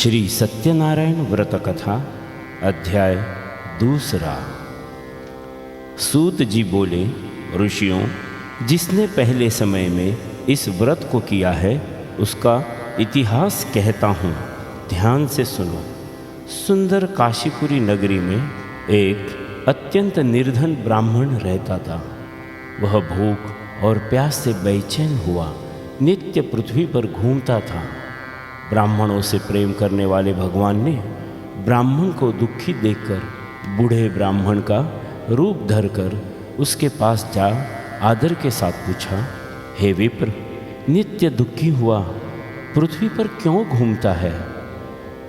श्री सत्यनारायण व्रत कथा अध्याय दूसरा। सूत जी बोले, ऋषियों, जिसने पहले समय में इस व्रत को किया है उसका इतिहास कहता हूँ, ध्यान से सुनो। सुंदर काशीपुरी नगरी में एक अत्यंत निर्धन ब्राह्मण रहता था। वह भूख और प्यास से बेचैन हुआ नित्य पृथ्वी पर घूमता था। ब्राह्मणों से प्रेम करने वाले भगवान ने ब्राह्मण को दुखी देखकर बूढ़े ब्राह्मण का रूप धरकर उसके पास जा आदर के साथ पूछा, हे विप्र, नित्य दुखी हुआ पृथ्वी पर क्यों घूमता है?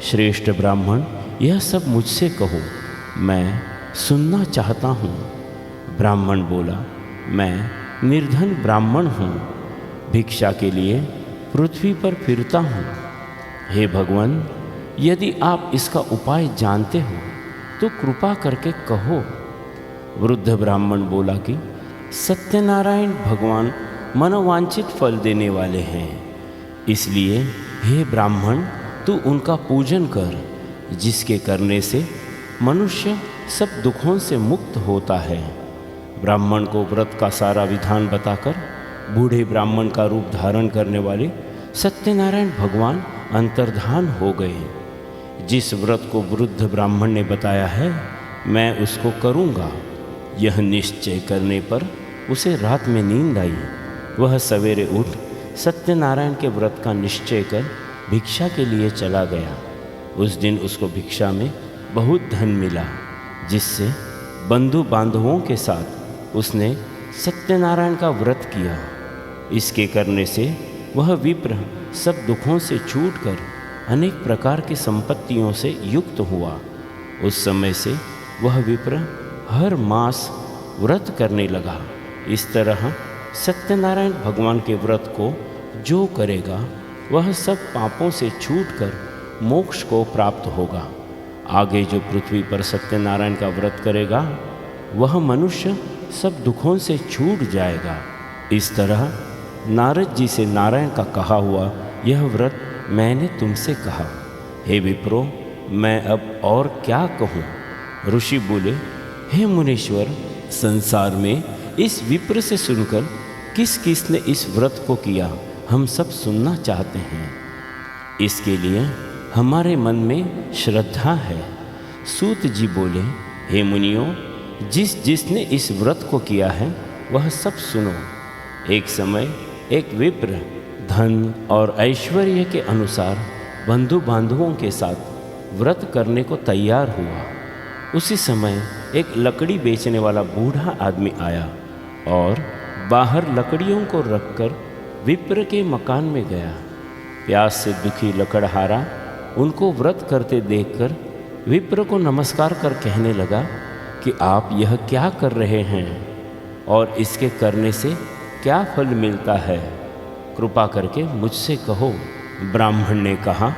श्रेष्ठ ब्राह्मण, यह सब मुझसे कहो, मैं सुनना चाहता हूँ। ब्राह्मण बोला, मैं निर्धन ब्राह्मण हूँ, भिक्षा के लिए पृथ्वी पर फिरता हूँ। हे भगवान, यदि आप इसका उपाय जानते हो तो कृपा करके कहो। वृद्ध ब्राह्मण बोला कि सत्यनारायण भगवान मनोवांछित फल देने वाले हैं, इसलिए हे ब्राह्मण, तू उनका पूजन कर, जिसके करने से मनुष्य सब दुखों से मुक्त होता है। ब्राह्मण को व्रत का सारा विधान बताकर बूढ़े ब्राह्मण का रूप धारण करने वाले सत्यनारायण भगवान अंतर्धान हो गए। जिस व्रत को वृद्ध ब्राह्मण ने बताया है, मैं उसको करूँगा, यह निश्चय करने पर उसे रात में नींद आई। वह सवेरे उठ सत्यनारायण के व्रत का निश्चय कर भिक्षा के लिए चला गया। उस दिन उसको भिक्षा में बहुत धन मिला, जिससे बंधु बांधवों के साथ उसने सत्यनारायण का व्रत किया। इसके करने से वह विप्र सब दुखों से छूटकर अनेक प्रकार की संपत्तियों से युक्त हुआ। उस समय से वह विप्र हर मास व्रत करने लगा। इस तरह सत्यनारायण भगवान के व्रत को जो करेगा वह सब पापों से छूटकर मोक्ष को प्राप्त होगा। आगे जो पृथ्वी पर सत्यनारायण का व्रत करेगा वह मनुष्य सब दुखों से छूट जाएगा। इस तरह नारद जी से नारायण का कहा हुआ यह व्रत मैंने तुमसे कहा। हे विप्रो, मैं अब और क्या कहूँ? ऋषि बोले, हे मुनीश्वर, संसार में इस विप्र से सुनकर किस किस ने इस व्रत को किया, हम सब सुनना चाहते हैं। इसके लिए हमारे मन में श्रद्धा है। सूत जी बोले, हे मुनियों, जिसने इस व्रत को किया है वह सब सुनो। एक समय एक विप्र धन और ऐश्वर्य के अनुसार बंधु बांधवों के साथ व्रत करने को तैयार हुआ। उसी समय एक लकड़ी बेचने वाला बूढ़ा आदमी आया और बाहर लकड़ियों को रखकर विप्र के मकान में गया। प्यास से दुखी लकड़हारा उनको व्रत करते देखकर विप्र को नमस्कार कर कहने लगा कि आप यह क्या कर रहे हैं और इसके करने से क्या फल मिलता है? कृपा करके मुझसे कहो। ब्राह्मण ने कहा,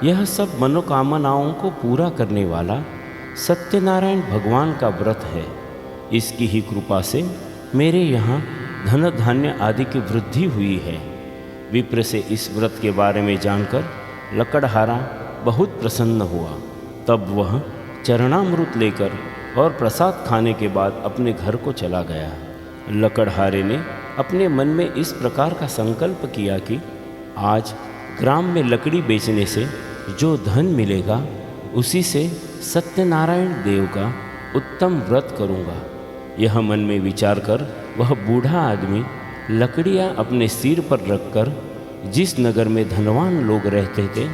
यह सब मनोकामनाओं को पूरा करने वाला सत्यनारायण भगवान का व्रत है। इसकी ही कृपा से मेरे यहाँ धन धान्य आदि की वृद्धि हुई है। विप्र से इस व्रत के बारे में जानकर लकड़हारा बहुत प्रसन्न हुआ। तब वह चरणामृत लेकर और प्रसाद खाने के बाद अपने घर को चला गया। लकड़हारे ने अपने मन में इस प्रकार का संकल्प किया कि आज ग्राम में लकड़ी बेचने से जो धन मिलेगा उसी से सत्यनारायण देव का उत्तम व्रत करूँगा। यह मन में विचार कर वह बूढ़ा आदमी लकड़ियाँ अपने सिर पर रखकर जिस नगर में धनवान लोग रहते थे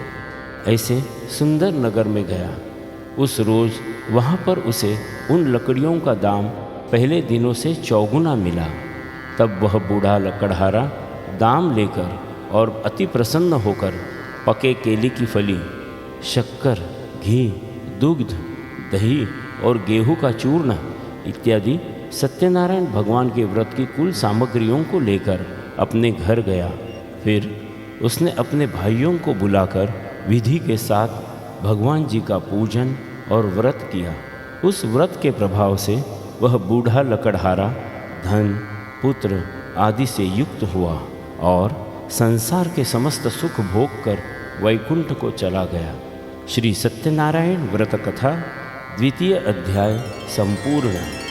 ऐसे सुंदर नगर में गया। उस रोज़ वहाँ पर उसे उन लकड़ियों का दाम पहले दिनों से चौगुना मिला। तब वह बूढ़ा लकड़हारा दाम लेकर और अति प्रसन्न होकर पके केले की फली, शक्कर, घी, दुग्ध, दही और गेहूं का चूर्ण इत्यादि सत्यनारायण भगवान के व्रत की कुल सामग्रियों को लेकर अपने घर गया। फिर उसने अपने भाइयों को बुलाकर विधि के साथ भगवान जी का पूजन और व्रत किया। उस व्रत के प्रभाव से वह बूढ़ा लकड़हारा धन, पुत्र आदि से युक्त हुआ और संसार के समस्त सुख भोग कर वैकुंठ को चला गया। श्री सत्यनारायण व्रत कथा द्वितीय अध्याय संपूर्ण।